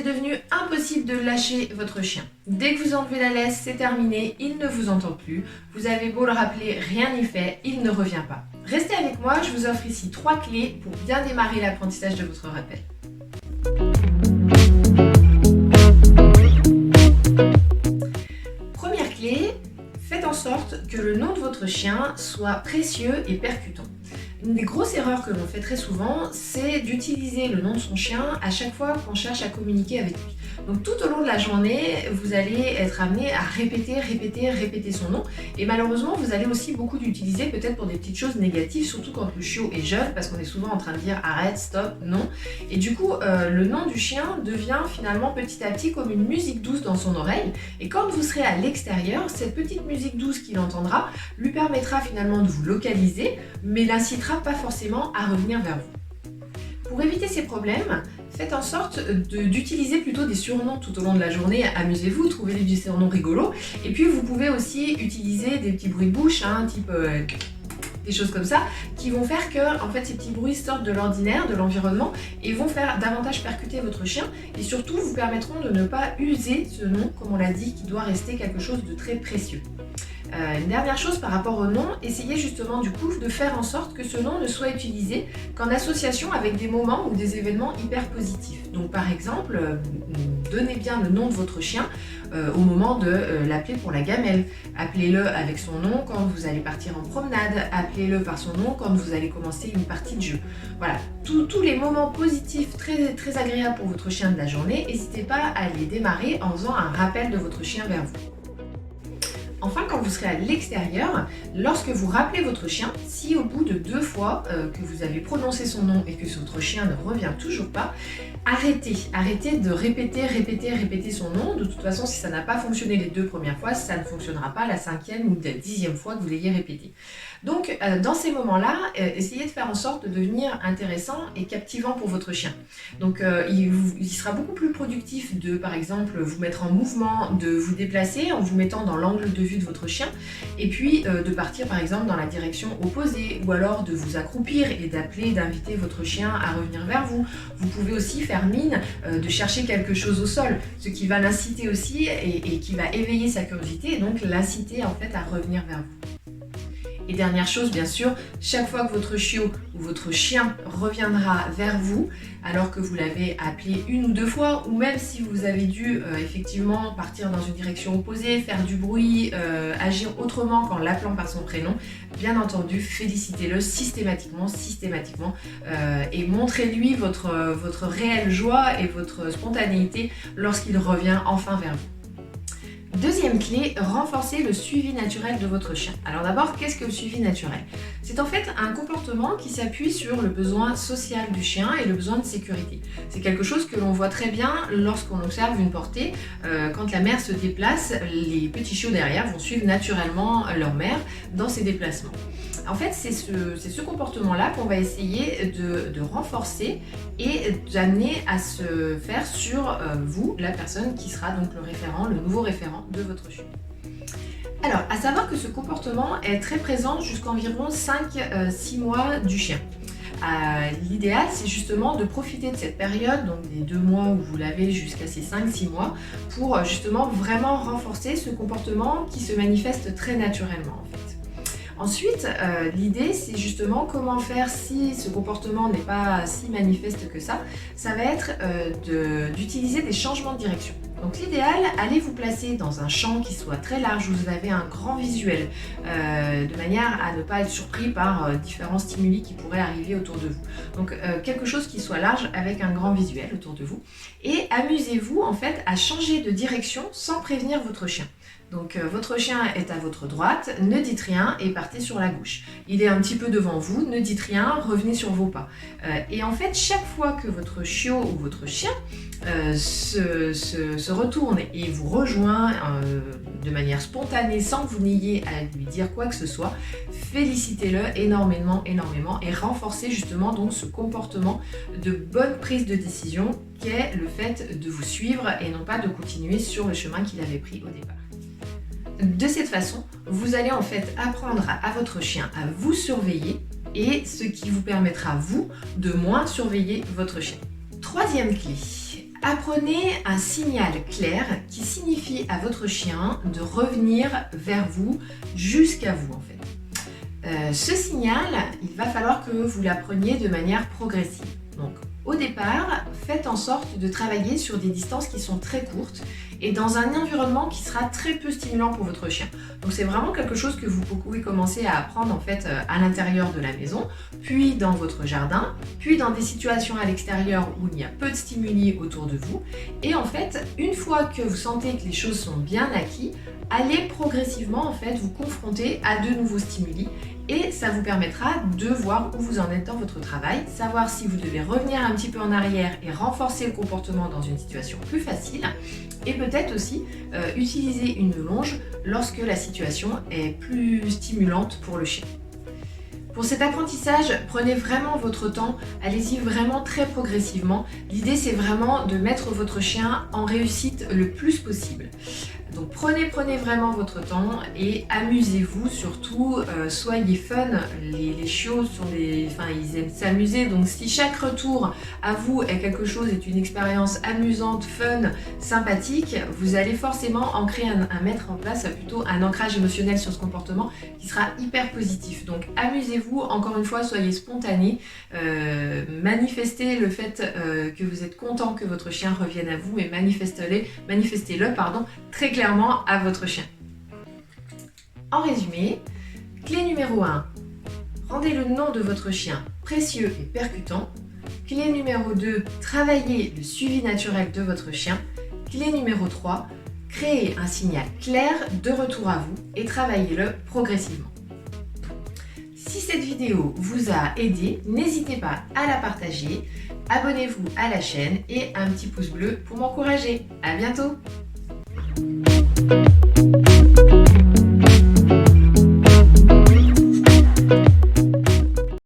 est devenu impossible de lâcher votre chien. Dès que vous enlevez la laisse, c'est terminé, il ne vous entend plus. Vous avez beau le rappeler, rien n'y fait, il ne revient pas. Restez avec moi, je vous offre ici 3 clés pour bien démarrer l'apprentissage de votre rappel. Première clé, faites en sorte que le nom de votre chien soit précieux et percutant. Une des grosses erreurs que l'on fait très souvent, c'est d'utiliser le nom de son chien à chaque fois qu'on cherche à communiquer avec lui. Donc tout au long de la journée, vous allez être amené à répéter son nom. Et malheureusement, vous allez aussi beaucoup l'utiliser peut-être pour des petites choses négatives, surtout quand le chiot est jeune, parce qu'on est souvent en train de dire arrête, stop, non. Et du coup, le nom du chien devient finalement petit à petit comme une musique douce dans son oreille. Et quand vous serez à l'extérieur, cette petite musique douce qu'il entendra lui permettra finalement de vous localiser, mais l'incitera pas forcément à revenir vers vous. Pour éviter ces problèmes, faites en sorte d'utiliser plutôt des surnoms tout au long de la journée. Amusez-vous, trouvez des surnoms rigolos. Et puis vous pouvez aussi utiliser des petits bruits de bouche, type des choses comme ça, qui vont faire que en fait, ces petits bruits sortent de l'ordinaire, de l'environnement, et vont faire davantage percuter votre chien, et surtout vous permettront de ne pas user ce nom, comme on l'a dit, qui doit rester quelque chose de très précieux. Une dernière chose par rapport au nom, essayez justement du coup de faire en sorte que ce nom ne soit utilisé qu'en association avec des moments ou des événements hyper positifs. Donc par exemple, donnez bien le nom de votre chien au moment de l'appeler pour la gamelle. Appelez-le avec son nom quand vous allez partir en promenade, appelez-le par son nom quand vous allez commencer une partie de jeu. Voilà, tous les moments positifs très, très agréables pour votre chien de la journée, n'hésitez pas à les démarrer en faisant un rappel de votre chien vers vous. Enfin, quand vous serez à l'extérieur, lorsque vous rappelez votre chien, si au bout de 2 fois que vous avez prononcé son nom et que votre chien ne revient toujours pas, arrêtez de répéter son nom. De toute façon, si ça n'a pas fonctionné les 2 premières fois, ça ne fonctionnera pas la 5e ou la 10e fois que vous l'ayez répété. Donc, dans ces moments-là, essayez de faire en sorte de devenir intéressant et captivant pour votre chien. Donc, il sera beaucoup plus productif de, par exemple, vous mettre en mouvement, de vous déplacer en vous mettant dans l'angle de vue de votre chien, et puis de partir, par exemple, dans la direction opposée, ou alors de vous accroupir et d'inviter votre chien à revenir vers vous. Vous pouvez aussi faire mine de chercher quelque chose au sol, ce qui va l'inciter aussi et qui va éveiller sa curiosité, et donc l'inciter en fait à revenir vers vous. Et dernière chose, bien sûr, chaque fois que votre chiot ou votre chien reviendra vers vous, alors que vous l'avez appelé 1 ou 2 fois, ou même si vous avez dû effectivement partir dans une direction opposée, faire du bruit, agir autrement qu'en l'appelant par son prénom, bien entendu, félicitez-le systématiquement, et montrez-lui votre réelle joie et votre spontanéité lorsqu'il revient enfin vers vous. Deuxième clé, renforcer le suivi naturel de votre chien. Alors d'abord, qu'est-ce que le suivi naturel? C'est en fait un comportement qui s'appuie sur le besoin social du chien et le besoin de sécurité. C'est quelque chose que l'on voit très bien lorsqu'on observe une portée. Quand la mère se déplace, les petits chiots derrière vont suivre naturellement leur mère dans ses déplacements. En fait, c'est ce comportement-là qu'on va essayer de renforcer et d'amener à se faire sur vous, la personne qui sera donc le nouveau référent de votre chien. Alors, à savoir que ce comportement est très présent jusqu'environ 5-6 mois du chien. L'idéal, c'est justement de profiter de cette période, donc des 2 mois où vous l'avez jusqu'à ces 5-6 mois, pour justement vraiment renforcer ce comportement qui se manifeste très naturellement en fait. Ensuite, l'idée, c'est justement comment faire si ce comportement n'est pas si manifeste que ça. Ça va être d'utiliser des changements de direction. Donc l'idéal, allez vous placer dans un champ qui soit très large, où vous avez un grand visuel, de manière à ne pas être surpris par différents stimuli qui pourraient arriver autour de vous. Donc quelque chose qui soit large avec un grand visuel autour de vous. Et amusez-vous en fait à changer de direction sans prévenir votre chien. Donc votre chien est à votre droite, ne dites rien et partez sur la gauche. Il est un petit peu devant vous, ne dites rien, revenez sur vos pas. Et en fait, chaque fois que votre chiot ou votre chien se retourne et vous rejoint de manière spontanée sans que vous n'ayez à lui dire quoi que ce soit, félicitez-le énormément et renforcez justement donc ce comportement de bonne prise de décision qu'est le fait de vous suivre et non pas de continuer sur le chemin qu'il avait pris au départ. De cette façon, vous allez en fait apprendre à votre chien à vous surveiller et ce qui vous permettra, vous, de moins surveiller votre chien. Troisième clé, Apprenez un signal clair qui signifie à votre chien de revenir vers vous, jusqu'à vous en fait. Ce signal, il va falloir que vous l'appreniez de manière progressive. Donc, au départ, faites en sorte de travailler sur des distances qui sont très courtes et dans un environnement qui sera très peu stimulant pour votre chien. Donc c'est vraiment quelque chose que vous pouvez commencer à apprendre en fait à l'intérieur de la maison, puis dans votre jardin, puis dans des situations à l'extérieur où il y a peu de stimuli autour de vous. Et en fait, une fois que vous sentez que les choses sont bien acquises, allez progressivement en fait vous confronter à de nouveaux stimuli et ça vous permettra de voir où vous en êtes dans votre travail, savoir si vous devez revenir un petit peu en arrière et renforcer le comportement dans une situation plus facile et peut-être aussi utiliser une longe lorsque la situation est plus stimulante pour le chien. Pour cet apprentissage, prenez vraiment votre temps, allez-y vraiment très progressivement. L'idée c'est vraiment de mettre votre chien en réussite le plus possible. Donc prenez vraiment votre temps et amusez-vous surtout, soyez fun. Les chiots ils aiment s'amuser, donc si chaque retour à vous est une expérience amusante, fun, sympathique, vous allez forcément mettre en place plutôt un ancrage émotionnel sur ce comportement qui sera hyper positif. Donc amusez-vous, encore une fois, soyez spontané, manifestez le fait que vous êtes content que votre chien revienne à vous et manifestez-le très clairement à votre chien. En résumé, clé numéro 1, rendez le nom de votre chien précieux et percutant. Clé numéro 2, travaillez le suivi naturel de votre chien. Clé numéro 3, créez un signal clair de retour à vous et travaillez-le progressivement. Si cette vidéo vous a aidé, n'hésitez pas à la partager, abonnez-vous à la chaîne et un petit pouce bleu pour m'encourager. À bientôt!